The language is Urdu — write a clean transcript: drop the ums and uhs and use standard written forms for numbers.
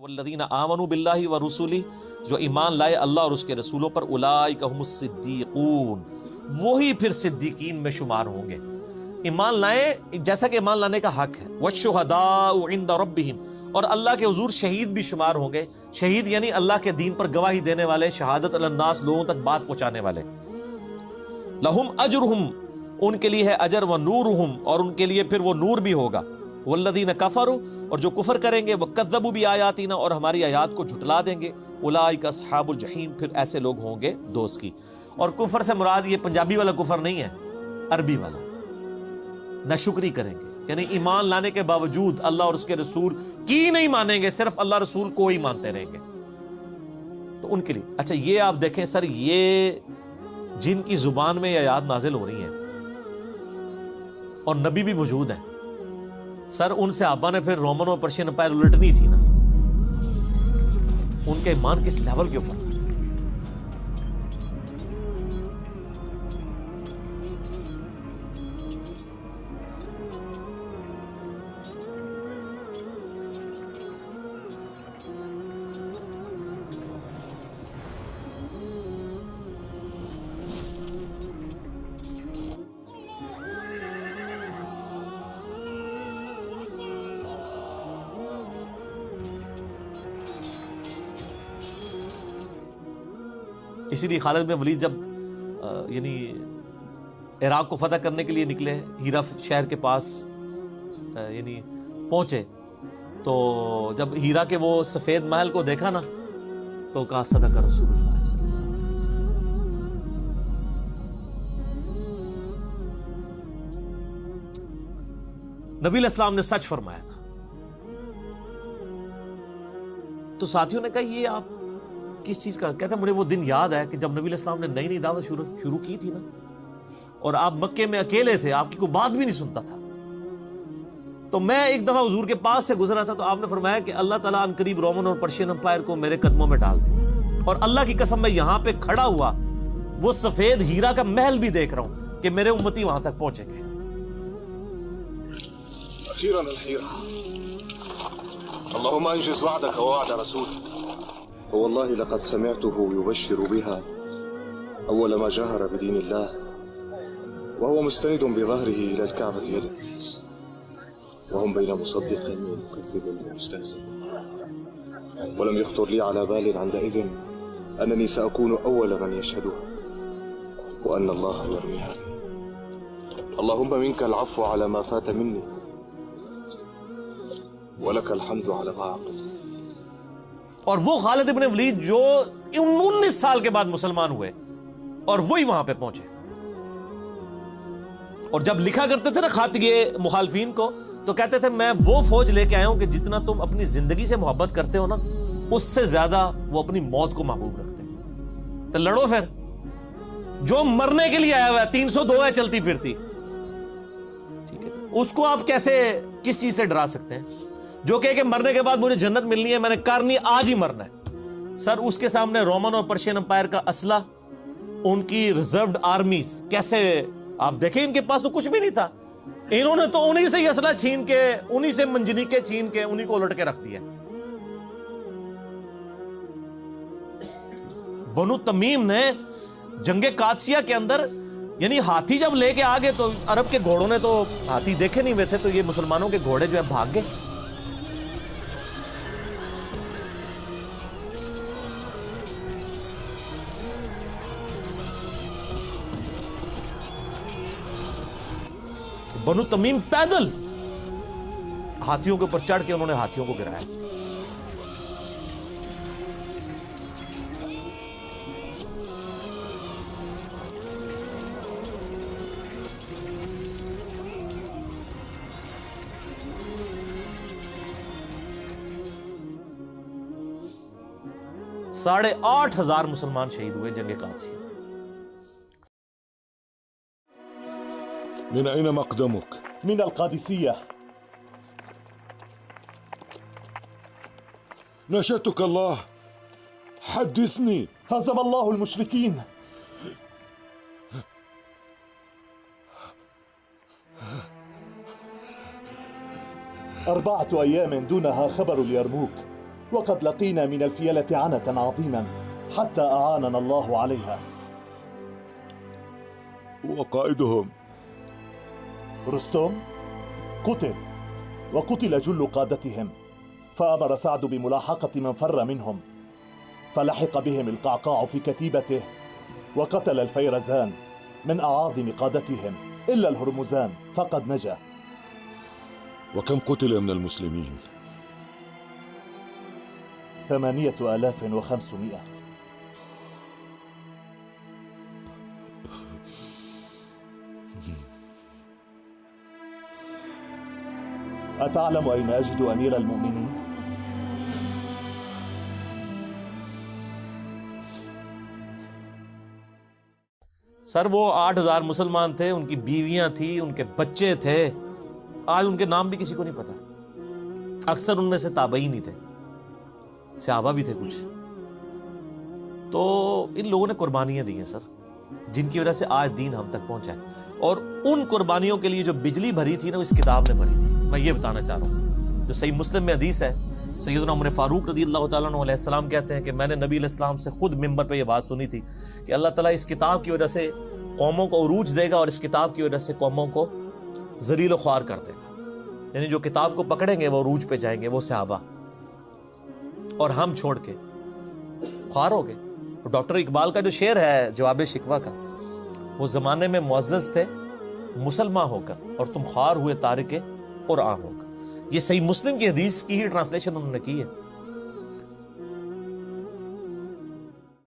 والذین آمنوا باللہ ورسولہ، جو ایمان لائے اللہ اور اس کے رسولوں پر، اولئک هم الصدیقون، وہی پھر صدیقین میں شمار ہوں گے۔ ایمان لائیں جیسا کہ ایمان لانے کا حق ہے۔ والشہداء عند ربہم، اور اللہ کے حضور شہید بھی شمار ہوں گے۔ شہید یعنی اللہ کے دین پر گواہی دینے والے، شہادت علی الناس، لوگوں تک بات پہنچانے والے۔ لہم اجرہم، ان کے لیے ہے اجر، و نورہم، اور ان کے لیے پھر وہ نور بھی ہوگا۔ والذین کفروا، اور جو کفر کریں گے، وکذبوا بآیاتنا، اور ہماری آیات کو جھٹلا دیں گے، اولئک اصحاب الجحیم، پھر ایسے لوگ ہوں گے دوست کی۔ اور کفر سے مراد یہ پنجابی والا کفر نہیں ہے، عربی والا۔ ناشکری کریں گے یعنی ایمان لانے کے باوجود اللہ اور اس کے رسول کی نہیں مانیں گے، صرف اللہ رسول کو ہی مانتے رہیں گے، تو ان کے لیے۔ اچھا یہ آپ دیکھیں سر، یہ جن کی زبان میں یہ آیات نازل ہو رہی ہیں اور نبی بھی موجود ہے سر، ان صحابہ نے پھر رومن اور پرشین امپائر الٹنی تھی نا، ان کے ایمان کس لیول کے اوپر تھا؟ اسی لیے خالد بن ولید جب یعنی عراق کو فتح کرنے کے لیے نکلے، ہیرا شہر کے پاس یعنی پہنچے، تو جب ہیرا کے وہ سفید محل کو دیکھا نا، تو کہا صدق رسول اللہ صلی اللہ علیہ وسلم۔ نبی علیہ السلام نے سچ فرمایا تھا۔ تو ساتھیوں نے کہا یہ آپ کس چیز کا؟ کہتے ہیں مجھے وہ دن یاد ہے کہ جب نبی علیہ السلام نے نئی نئی دعوت شروع کی تھی نا، اور آپ مکے میں اکیلے تھے، آپ کی کوئی بات بھی نہیں سنتا تھا، تو میں ایک دفعہ حضور کے پاس سے گزرا تھا، تو آپ نے فرمایا کہ اللہ تعالیٰ ان قریب رومن اور پرشین امپائر کو میرے قدموں میں ڈال دے گا، اور اللہ کی قسم میں یہاں پہ کھڑا ہوا وہ سفید ہیرا کا محل بھی دیکھ رہا ہوں کہ میرے امتی وہاں تک پہنچیں گے۔ اخیراً الحیرہ، اللهم انجز وعدك ووعد رسولك، فوالله لقد سمعته يبشر بها أول ما جهر بدين الله، وهو مستند بظهره إلى الكعبة يد الناس، وهم بين مصدق ومكذب ومستهزئ، ولم يخطر لي على بال عندئذ أنني سأكون أول من يشهدها، وأن الله يرمي هذه. اللهم منك العفو على ما فات مني، ولك الحمد على ما عقلت۔ اور وہ خالد ابن ولید جو 19 سال کے بعد مسلمان ہوئے، اور وہی وہاں پہ پہنچے، اور جب لکھا کرتے تھے نا خط یہ مخالفین کو، تو کہتے تھے میں وہ فوج لے کے آیا ہوں کہ جتنا تم اپنی زندگی سے محبت کرتے ہو نا، اس سے زیادہ وہ اپنی موت کو محبوب رکھتے ہیں، تو لڑو پھر۔ جو مرنے کے لیے آیا ہوا ہے، 302 ہے چلتی پھرتی، ٹھیک ہے، اس کو آپ کیسے کس چیز سے ڈرا سکتے ہیں؟ جو کہ مرنے کے بعد مجھے جنت ملنی ہے، میں نے کرنی آج ہی مرنا ہے سر، اس کے سامنے رومن اور پرشین امپائر کا اسلحہ، ان کی ریزروڈ آرمیز، کیسے آپ دیکھیں ان کے پاس تو کچھ بھی نہیں تھا، انہوں نے تو انہی سے ہی اسلحہ چھین کے، انہی سے منجنیقیں چھین کے، انہی کو الٹ کے رکھ دیا۔ بنو تمیم نے جنگ قادسیہ کے اندر یعنی ہاتھی جب لے کے آگے، تو عرب کے گھوڑوں نے تو ہاتھی دیکھے نہیں ہوئے تھے، تو یہ مسلمانوں کے گھوڑے جو ہے بھاگ گئے۔ بنو تمیم پیدل ہاتھیوں کے اوپر چڑھ کے انہوں نے ہاتھیوں کو گرایا۔ ساڑھے 8,000 مسلمان شہید ہوئے جنگ قادسیہ۔ من أين مقدمك؟ من القادسية. نشدتك الله، حدثني. هزم الله المشركين. 4 أيام دونها خبر اليرموك. وقد لقينا من الفيلة عنة عظيما حتى أعاننا الله عليها. وقائدهم؟ رستم قتل، وقتل جل قادتهم، فأمر سعد بملاحقة من فر منهم، فلحق بهم القعقاع في كتيبته وقتل الفيرزان من أعاظم قادتهم إلا الهرمزان فقد نجا. وكم قتل من المسلمين؟ 8500. أتعلم أين أجد أمير المؤمنين؟ سر وہ 8000 مسلمان تھے، ان کی بیویاں تھیں، ان کے بچے تھے، آج ان کے نام بھی کسی کو نہیں پتا. اکثر ان میں سے تابعین ہی تھے، صحابہ بھی تھے کچھ. تو ان لوگوں نے قربانیاں دی ہیں سر، جن کی وجہ سے آج دین ہم تک پہنچا ہے. اور ان قربانیوں کے لیے جو بجلی بھری تھی نا، وہ اس کتاب نے بھری تھی. میں یہ بتانا چاہ رہا ہوں، جو صحیح مسلم میں حدیث ہے، سیدنا عمر فاروق رضی اللہ تعالیٰ عنہ علیہ السلام کہتے ہیں کہ میں نے نبی علیہ السلام سے خود ممبر پہ یہ بات سنی تھی کہ اللہ تعالیٰ اس کتاب کی وجہ سے قوموں کو عروج دے گا، اور اس کتاب کی وجہ سے قوموں کو ذلیل و خوار کر دے گا. یعنی جو کتاب کو پکڑیں گے وہ عروج پہ جائیں گے، وہ صحابہ، اور ہم چھوڑ کے خوار ہو گئے. ڈاکٹر اقبال کا جو شعر ہے جواب شکوہ کا، وہ زمانے میں معزز تھے مسلمان ہو کر، اور تم خوار ہوئے تارک قرآن ہو کر. یہ صحیح مسلم کی حدیث کی ہی ٹرانسلیشن انہوں نے کی ہے.